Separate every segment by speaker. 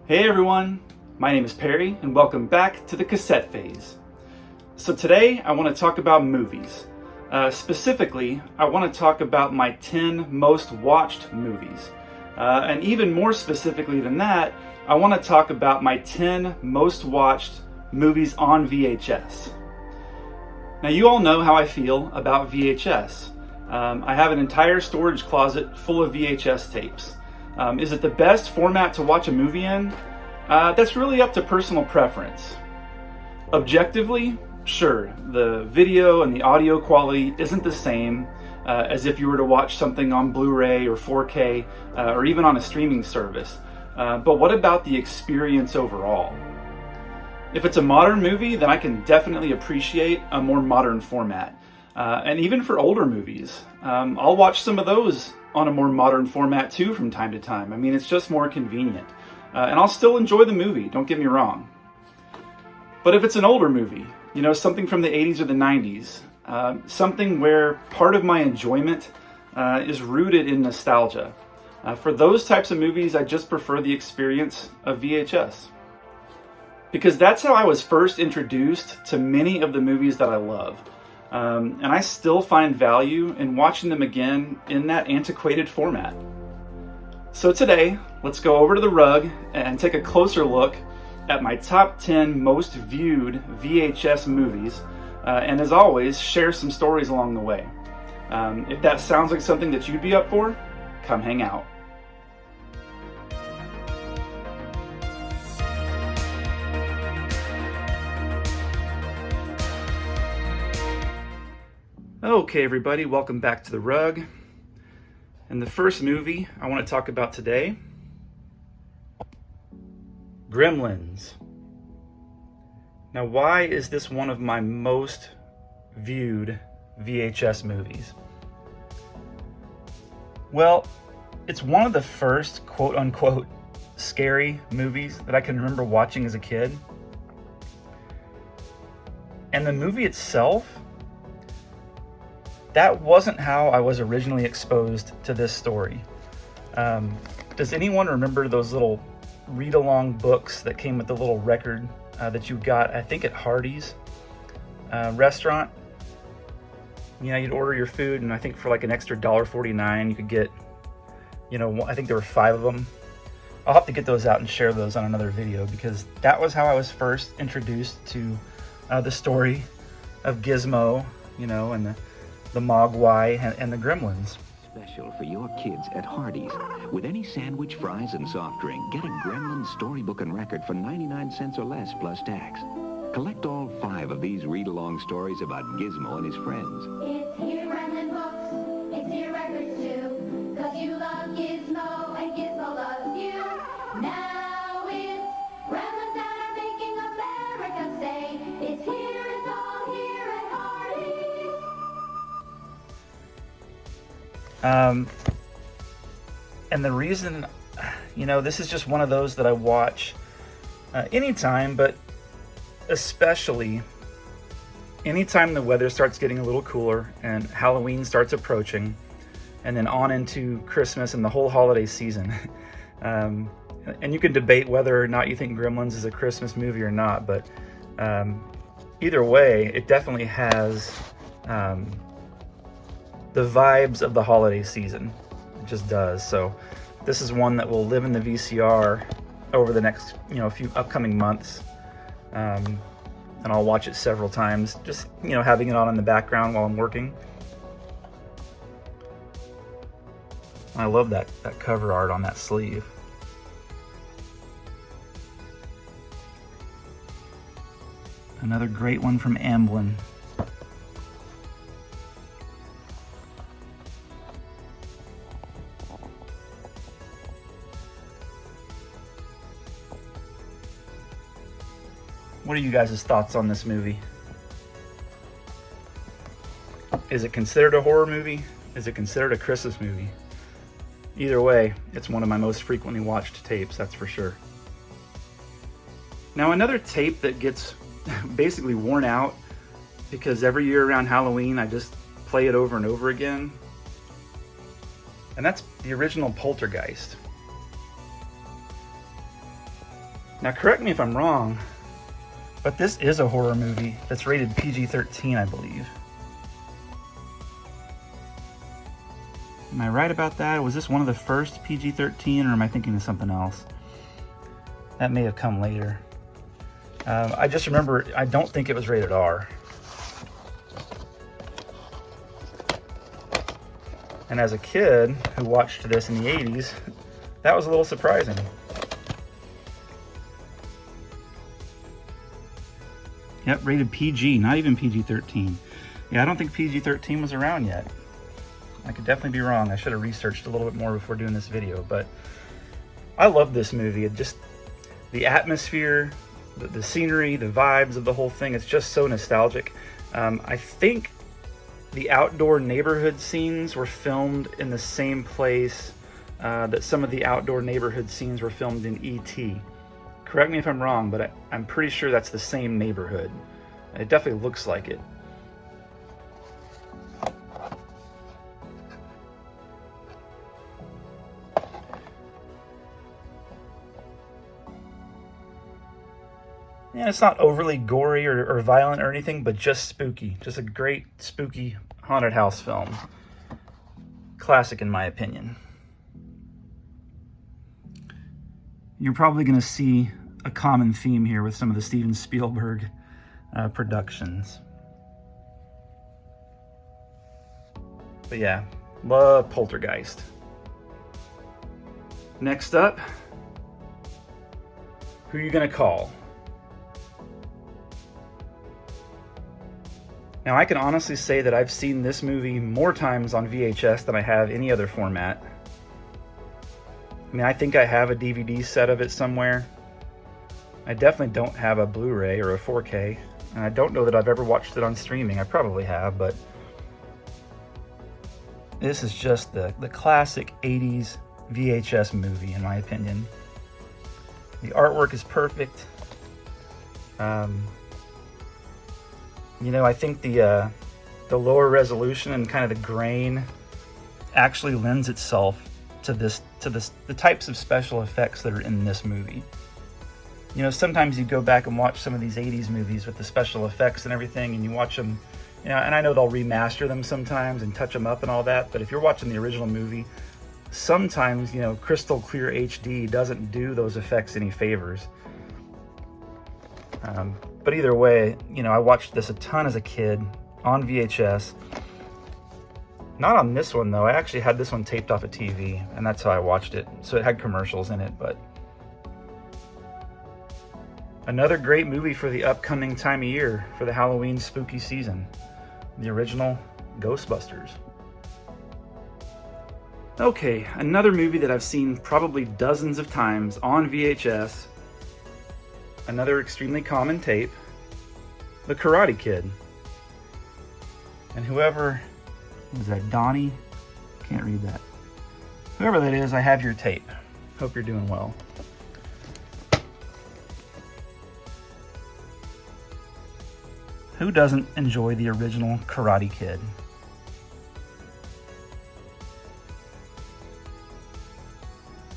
Speaker 1: Hey everyone, my name is Perry and welcome back to the cassette phase. So today I want to talk about movies. Specifically, I want to talk about my 10 most watched movies. And even more specifically than that, I want to talk about my 10 most watched movies on VHS. Now you all know how I feel about VHS. I have an entire storage closet full of VHS tapes. Is it the best format to watch a movie in? That's really up to personal preference. Objectively, sure, the video and the audio quality isn't the same as if you were to watch something on Blu-ray or 4K or even on a streaming service. But what about the experience overall? If it's a modern movie, then I can definitely appreciate a more modern format. And even for older movies, I'll watch some of those on a more modern format too from time to time. I mean, it's just more convenient. And I'll still enjoy the movie, don't get me wrong. But if it's an older movie, you know, something from the 80s or the 90s, something where part of my enjoyment is rooted in nostalgia. For those types of movies, I just prefer the experience of VHS. Because that's how I was first introduced to many of the movies that I love. And I still find value in watching them again in that antiquated format. So today, let's go over to the rug and take a closer look at my top 10 most viewed VHS movies, and as always, share some stories along the way. If that sounds like something that you'd be up for, come hang out. Okay, everybody, welcome back to the rug. And the first movie I want to talk about today, Gremlins. Now, why is this one of my most viewed VHS movies? Well, it's one of the first quote-unquote scary movies that I can remember watching as a kid. And the movie itself, that wasn't how I was originally exposed to this story. Does anyone remember those little read-along books that came with the little record that you got, I think, at Hardee's restaurant? You know, you'd order your food, and I think for like an extra $1.49, you could get, you know, I think there were 5 of them. I'll have to get those out and share those on another video, because that was how I was first introduced to the story of Gizmo, you know, and the Mogwai and the Gremlins.
Speaker 2: Special for your kids at Hardee's. With any sandwich, fries, and soft drink, get a Gremlins storybook and record for 99 cents or less plus tax. Collect all 5 of these read-along stories about Gizmo and his friends.
Speaker 3: It's here Gremlin books, it's here records too, 'cause you love Gizmo and Gizmo loves you. Now it's Gremlins that are making America say, it's here, it's all here at Hardee's.
Speaker 1: And the reason, you know, this is just one of those that I watch anytime, but especially anytime the weather starts getting a little cooler and Halloween starts approaching, and then on into Christmas and the whole holiday season. And you can debate whether or not you think Gremlins is a Christmas movie or not, but either way, it definitely has the vibes of the holiday season. It just does. So this is one that will live in the VCR over the next, you know, few upcoming months. And I'll watch it several times, just, you know, having it on in the background while I'm working. I love that cover art on that sleeve. Another great one from Amblin. What are you guys' thoughts on this movie? Is it considered a horror movie? Is it considered a Christmas movie? Either way, it's one of my most frequently watched tapes, that's for sure. Now, another tape that gets basically worn out because every year around Halloween I just play it over and over again, and that's the original Poltergeist. Now, correct me if I'm wrong, but this is a horror movie that's rated PG-13, I believe. Am I right about that? Was this one of the first PG-13, or am I thinking of something else? That may have come later. I just remember, I don't think it was rated R. And as a kid who watched this in the 80s, that was a little surprising. Yep, rated PG, not even PG-13. Yeah, I don't think PG-13 was around yet. I could definitely be wrong. I should have researched a little bit more before doing this video, but I love this movie. It just, the atmosphere, the scenery, the vibes of the whole thing, it's just so nostalgic. I think the outdoor neighborhood scenes were filmed in the same place that some of the outdoor neighborhood scenes were filmed in E.T. Correct me if I'm wrong, but I'm pretty sure that's the same neighborhood. It definitely looks like it. Yeah, it's not overly gory or violent or anything, but just spooky. Just a great spooky haunted house film. Classic in my opinion. You're probably going to see a common theme here with some of the Steven Spielberg productions. But yeah, love Poltergeist. Next up, who are you going to call? Now, I can honestly say that I've seen this movie more times on VHS than I have any other format. I mean, I think I have a DVD set of it somewhere. I definitely don't have a Blu-ray or a 4K, and I don't know that I've ever watched it on streaming. I probably have, but this is just the classic 80s VHS movie, in my opinion. The artwork is perfect. You know, I think the lower resolution and kind of the grain actually lends itself to the types of special effects that are in this movie. You know, sometimes you go back and watch some of these 80s movies with the special effects and everything, and you watch them, you know, and I know they'll remaster them sometimes and touch them up and all that, but if you're watching the original movie, sometimes, you know, crystal clear HD doesn't do those effects any favors. But either way, you know, I watched this a ton as a kid on VHS. Not on this one, though. I actually had this one taped off a TV, and that's how I watched it. So it had commercials in it, but another great movie for the upcoming time of year, for the Halloween spooky season. The original Ghostbusters. Okay, another movie that I've seen probably dozens of times on VHS. Another extremely common tape, The Karate Kid. And whoever, was that Donnie? Can't read that. Whoever that is, I have your tape. Hope you're doing well. Who doesn't enjoy the original Karate Kid?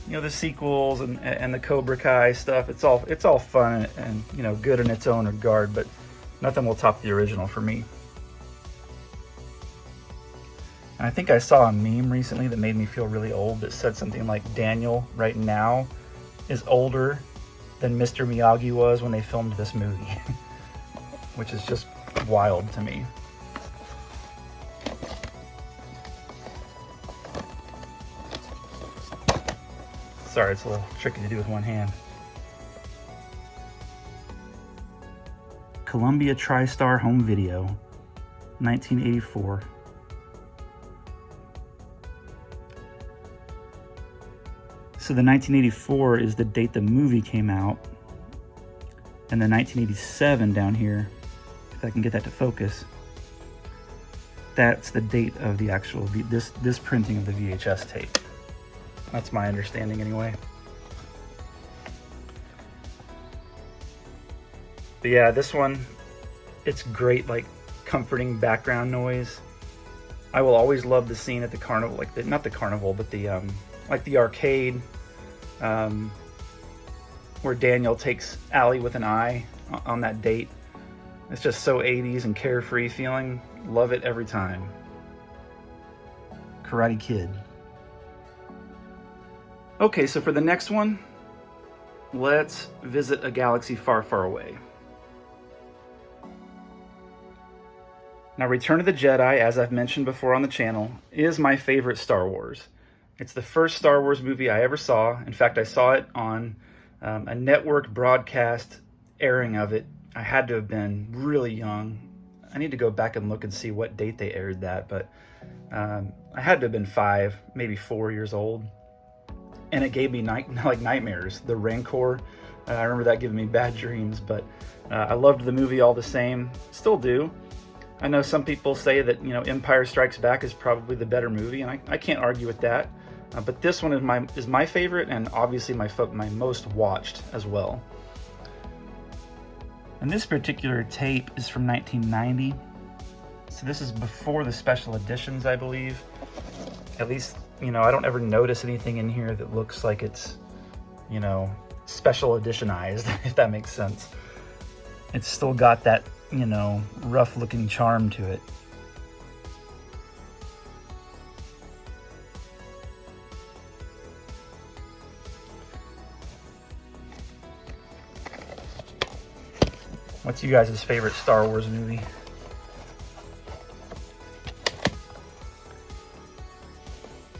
Speaker 1: You know, the sequels and the Cobra Kai stuff, it's all fun and you know, good in its own regard, but nothing will top the original for me. And I think I saw a meme recently that made me feel really old that said something like, Daniel right now is older than Mr. Miyagi was when they filmed this movie, which is just wild to me. Sorry, it's a little tricky to do with one hand. Columbia TriStar Home Video, 1984. So the 1984 is the date the movie came out, and the 1987 down here, if I can get that to focus, that's the date of the actual this printing of the VHS tape. That's my understanding anyway. But yeah, this one, it's great, like, comforting background noise. I will always love the scene at the carnival, like not the carnival, but the like the arcade, where Daniel takes Allie with an eye on that date. It's just so 80s and carefree feeling. Love it every time. Karate Kid. Okay, so for the next one, let's visit a galaxy far, far away. Now, Return of the Jedi, as I've mentioned before on the channel, is my favorite Star Wars. It's the first Star Wars movie I ever saw. In fact, I saw it on a network broadcast airing of it. I had to have been really young. I need to go back and look and see what date they aired that, but I had to have been 5, maybe 4 years old. And it gave me nightmares. The Rancor, I remember that giving me bad dreams, but I loved the movie all the same. Still do. I know some people say that, Empire Strikes Back is probably the better movie, and I can't argue with that. But this one is my favorite, and obviously my most watched as well. And this particular tape is from 1990. So this is before the special editions, I believe. At least, I don't ever notice anything in here that looks like it's, special editionized, if that makes sense. It's still got that, rough looking charm to it. What's you guys' favorite Star Wars movie?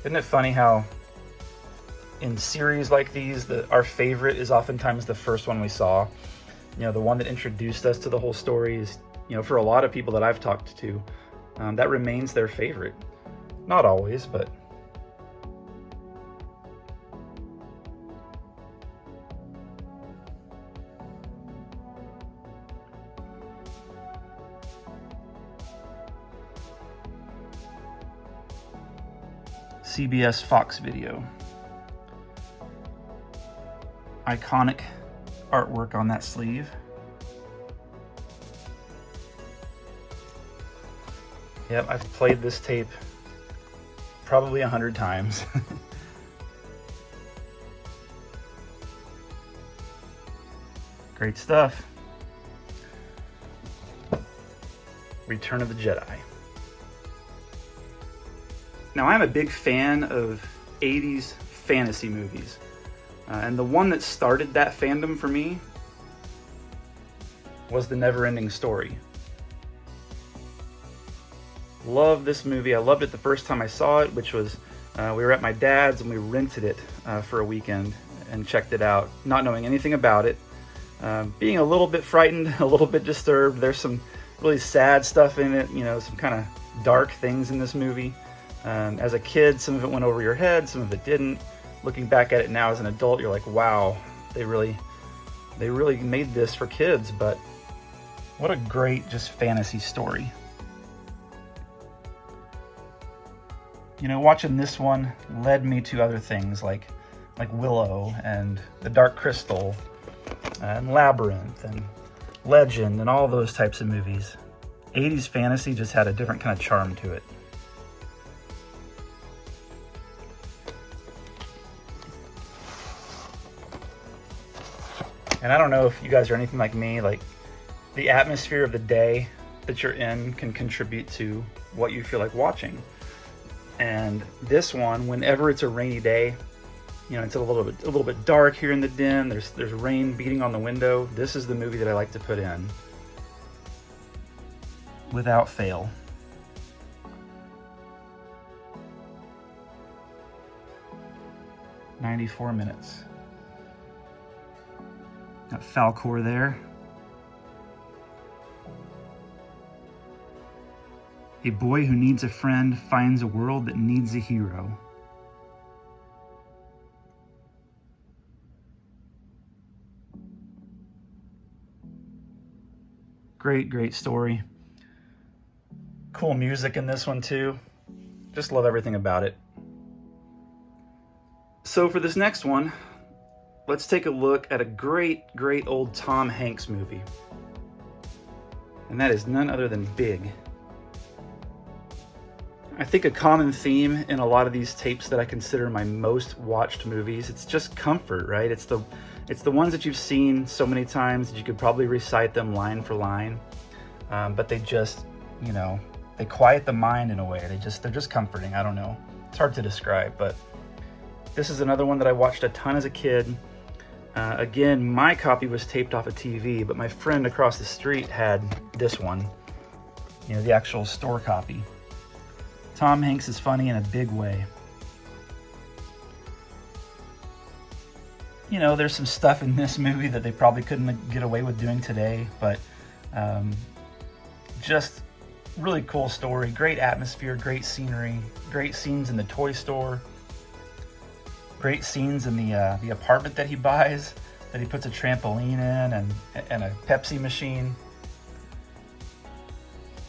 Speaker 1: Isn't it funny how in series like these, our favorite is oftentimes the first one we saw? The one that introduced us to the whole story is, for a lot of people that I've talked to, that remains their favorite. Not always, but... CBS Fox Video. Iconic artwork on that sleeve. Yep, I've played this tape probably 100 times. Great stuff. Return of the Jedi. Now, I'm a big fan of 80s fantasy movies. And the one that started that fandom for me was The Never-Ending Story. Love this movie. I loved it the first time I saw it, which was, we were at my dad's and we rented it for a weekend and checked it out, not knowing anything about it. Being a little bit frightened, a little bit disturbed. There's some really sad stuff in it, some kind of dark things in this movie. As a kid, some of it went over your head, some of it didn't. Looking back at it now as an adult, you're like, wow, they really made this for kids, but what a great just fantasy story. Watching this one led me to other things like Willow and The Dark Crystal and Labyrinth and Legend and all those types of movies. 80s fantasy just had a different kind of charm to it. And I don't know if you guys are anything like me, like the atmosphere of the day that you're in can contribute to what you feel like watching. And this one, whenever it's a rainy day, it's a little bit dark here in the den, there's rain beating on the window, this is the movie that I like to put in. Without fail. "94 minutes. Got Falcor there. A boy who needs a friend finds a world that needs a hero. Great story. Cool music in this one too. Just love everything about it. So for this next one, let's take a look at a great old Tom Hanks movie. And that is none other than Big. I think a common theme in a lot of these tapes that I consider my most watched movies, it's just comfort, right? It's It's the ones that you've seen so many times that you could probably recite them line for line, but they just, you know, they quiet the mind in a way. They're just comforting. I don't know. It's hard to describe, but this is another one that I watched a ton as a kid. Again, my copy was taped off a TV, but my friend across the street had this one, you know, the actual store copy. Tom Hanks is funny in a big way. You know, there's some stuff in this movie that they probably couldn't get away with doing today, but just really cool story, great atmosphere, great scenery, great scenes in the toy store, great scenes in the apartment that he buys, that he puts a trampoline in and a Pepsi machine.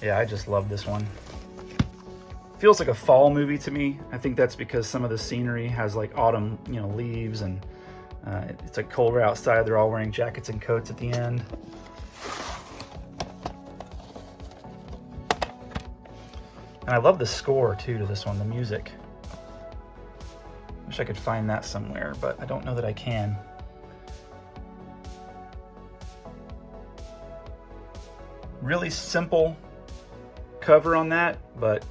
Speaker 1: Yeah, I just love this one. Feels like a fall movie to me. I think that's because some of the scenery has like autumn, you know, leaves, and it's like colder outside. They're all wearing jackets and coats at the end. And I love the score too to this one, the music. Wish I could find that somewhere, but I don't know that I can. Really simple cover on that, but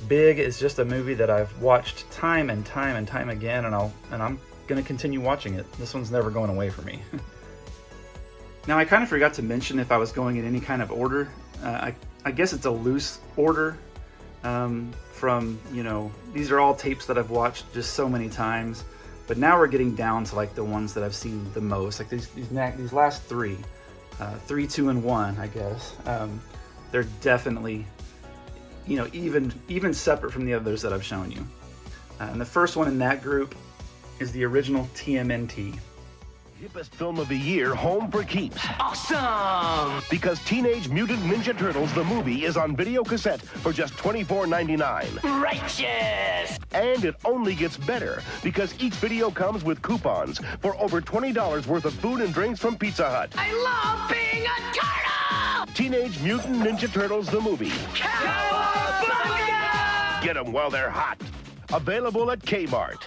Speaker 1: Big is just a movie that I've watched time and time and time again, and I'm gonna continue watching it. This one's never going away for me. Now, I kind of forgot to mention if I was going in any kind of order. I guess it's a loose order from, you know, these are all tapes that I've watched just so many times, but now we're getting down to like the ones that I've seen the most, like these last three, 3, 2, and 1, I guess. They're definitely, you know, even separate from the others that I've shown you. And the first one in that group is the original TMNT.
Speaker 4: Hippest film of the year, home for keeps. Awesome! Because Teenage Mutant Ninja Turtles, the movie, is on video cassette for just $24.99. Righteous! And it only gets better, because each video comes with coupons for over $20 worth of food and drinks from Pizza Hut. I love being a turtle! Teenage Mutant Ninja Turtles, the movie. Cowabunga! Get them while they're hot. Available at Kmart.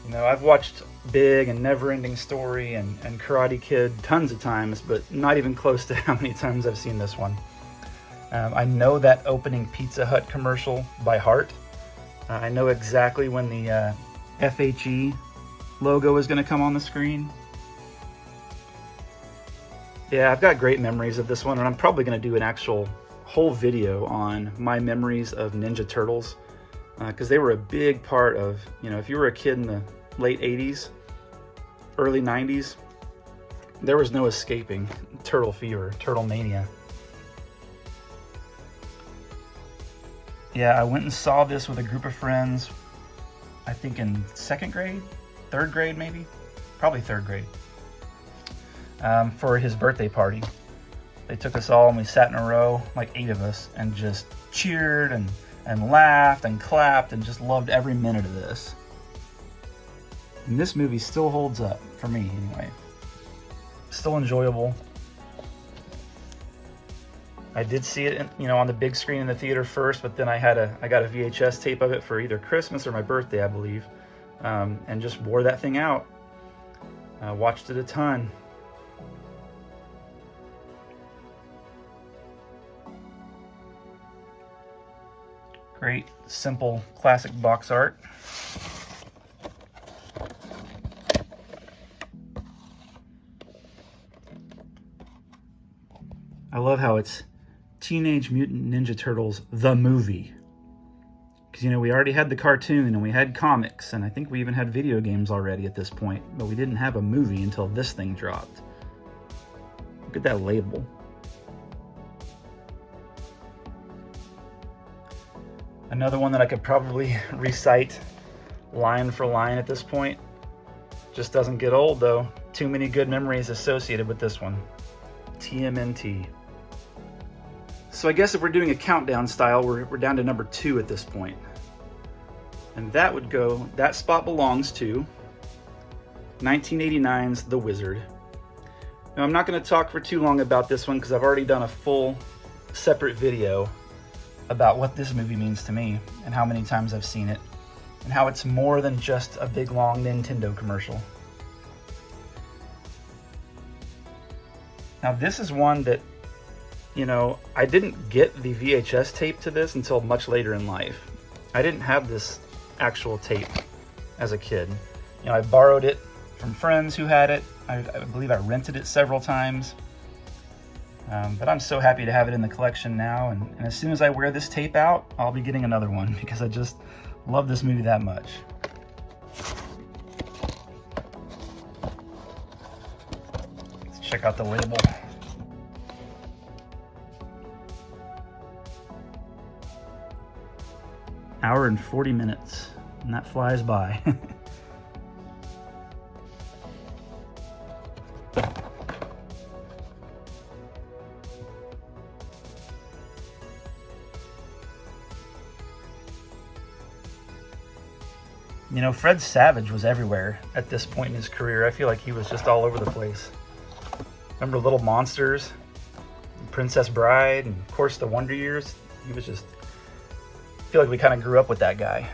Speaker 1: You know, I've watched Big and Never-Ending Story and Karate Kid tons of times, but not even close to how many times I've seen this one. I know that opening Pizza Hut commercial by heart. I know exactly when the FHE logo is going to come on the screen. Yeah, I've got great memories of this one, and I'm probably going to do an actual whole video on my memories of Ninja Turtles. Because they were a big part of, you know, if you were a kid in the late 80s, early 90s, there was no escaping Turtle fever, Turtle mania. Yeah, I went and saw this with a group of friends, I think in second grade, third grade maybe, probably third grade, for his birthday party. They took us all and we sat in a row, like 8 of us, and just cheered and laughed and clapped and just loved every minute of this. And this movie still holds up, for me anyway. Still enjoyable. I did see it, you know, on the big screen in the theater first, but then I got a VHS tape of it for either Christmas or my birthday, I believe, and just wore that thing out. Watched it a ton. Great, simple, classic box art. I love how it's Teenage Mutant Ninja Turtles, the movie. Because, you know, we already had the cartoon and we had comics, and I think we even had video games already at this point, but we didn't have a movie until this thing dropped. Look at that label. Another one that I could probably recite line for line at this point. Just doesn't get old though. Too many good memories associated with this one. TMNT. So I guess if we're doing a countdown style, we're down to number 2 at this point. And that spot belongs to 1989's The Wizard. Now I'm not going to talk for too long about this one because I've already done a full separate video about what this movie means to me and how many times I've seen it. and how it's more than just a big long Nintendo commercial. Now this is one that, you know, I didn't get the VHS tape to this until much later in life. I didn't have this actual tape as a kid. You know, I borrowed it from friends who had it. I believe I rented it several times. But I'm so happy to have it in the collection now, and as soon as I wear this tape out, I'll be getting another one because I just love this movie that much. Let's check out the label. Hour and 40 minutes, and that flies by. You know, Fred Savage was everywhere at this point in his career. I feel like he was just all over the place. Remember Little Monsters, Princess Bride, and of course The Wonder Years? He was just, I feel like we kind of grew up with that guy.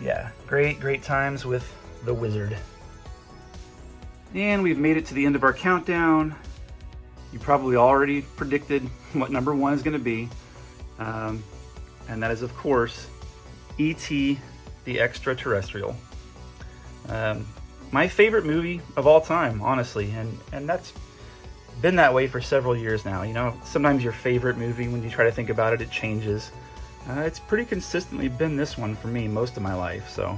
Speaker 1: Yeah, great times with the Wizard. And we've made it to the end of our countdown. You probably already predicted what number 1 is going to be. And that is, of course, E.T. the Extraterrestrial. My favorite movie of all time, honestly, and that's been that way for several years now. You know, sometimes your favorite movie, when you try to think about it, it changes. It's pretty consistently been this one for me most of my life, so.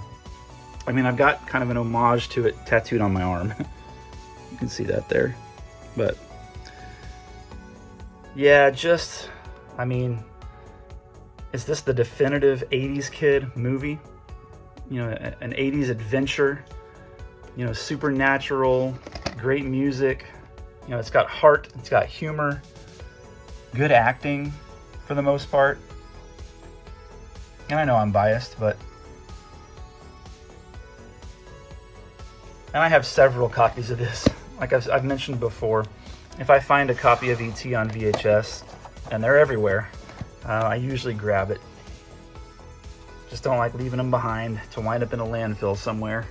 Speaker 1: I mean, I've got kind of an homage to it tattooed on my arm. You can see that there. But, yeah, just, I mean, is this the definitive 80s kid movie? You know, an 80s adventure, you know, supernatural, great music. You know, it's got heart, it's got humor, good acting for the most part. And I know I'm biased, but... And I have several copies of this. Like I've mentioned before, if I find a copy of E.T. on VHS, and they're everywhere, I usually grab it. Just don't like leaving them behind to wind up in a landfill somewhere.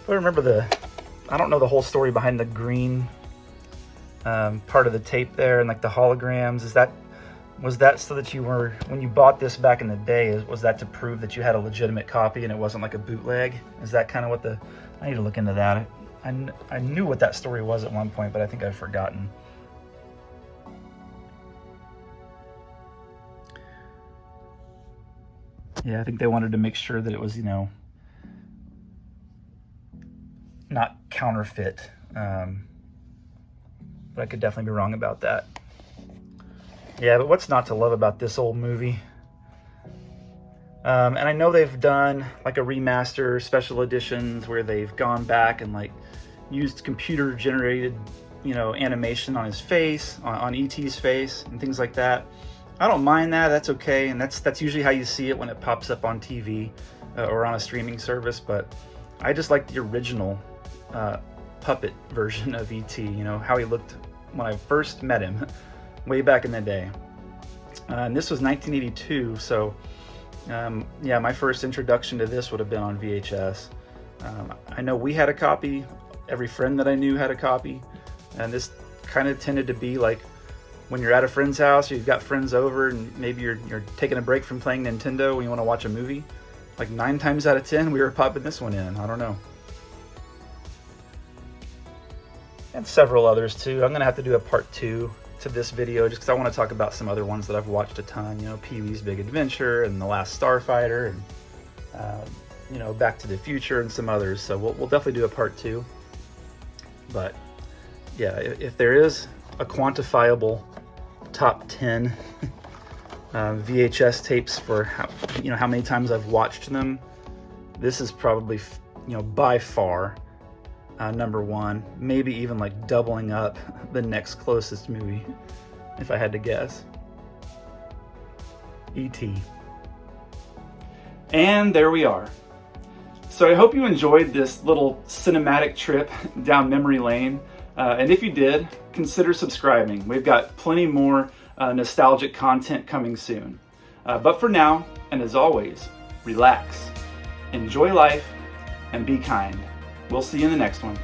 Speaker 1: But remember I don't know the whole story behind the green part of the tape there and like the holograms. Was that so that you were, when you bought this back in the day, was that to prove that you had a legitimate copy and it wasn't like a bootleg? Is that kind of what I need to look into that. I knew what that story was at one point, but I think I've forgotten. Yeah, I think they wanted to make sure that it was, you know, not counterfeit. But I could definitely be wrong about that. Yeah, but what's not to love about this old movie? And I know they've done like a remaster, special editions, where they've gone back and like used computer generated, you know, animation on his face, on E.T.'s face and things like that. I don't mind that, that's okay, and that's usually how you see it when it pops up on TV or on a streaming service, but I just like the original puppet version of E.T., you know, how he looked when I first met him way back in the day. And this was 1982, so yeah, my first introduction to this would have been on VHS. I know we had a copy, every friend that I knew had a copy, and this kind of tended to be like when you're at a friend's house, you've got friends over, and maybe you're taking a break from playing Nintendo and you want to watch a movie. Like 9 times out of 10, we were popping this one in. I don't know. And several others too. I'm gonna have to do a part 2 to this video just because I want to talk about some other ones that I've watched a ton. You know, Pee-wee's Big Adventure and The Last Starfighter, and you know, Back to the Future and some others. So we'll definitely do a part 2. But yeah, if there is a quantifiable top 10 VHS tapes for how many times I've watched them, this is probably, you know, by far number 1, maybe even like doubling up the next closest movie, if I had to guess. E.T. And there we are. So I hope you enjoyed this little cinematic trip down memory lane. And if you did, consider subscribing. We've got plenty more nostalgic content coming soon. But for now, and as always, relax, enjoy life, and be kind. We'll see you in the next one.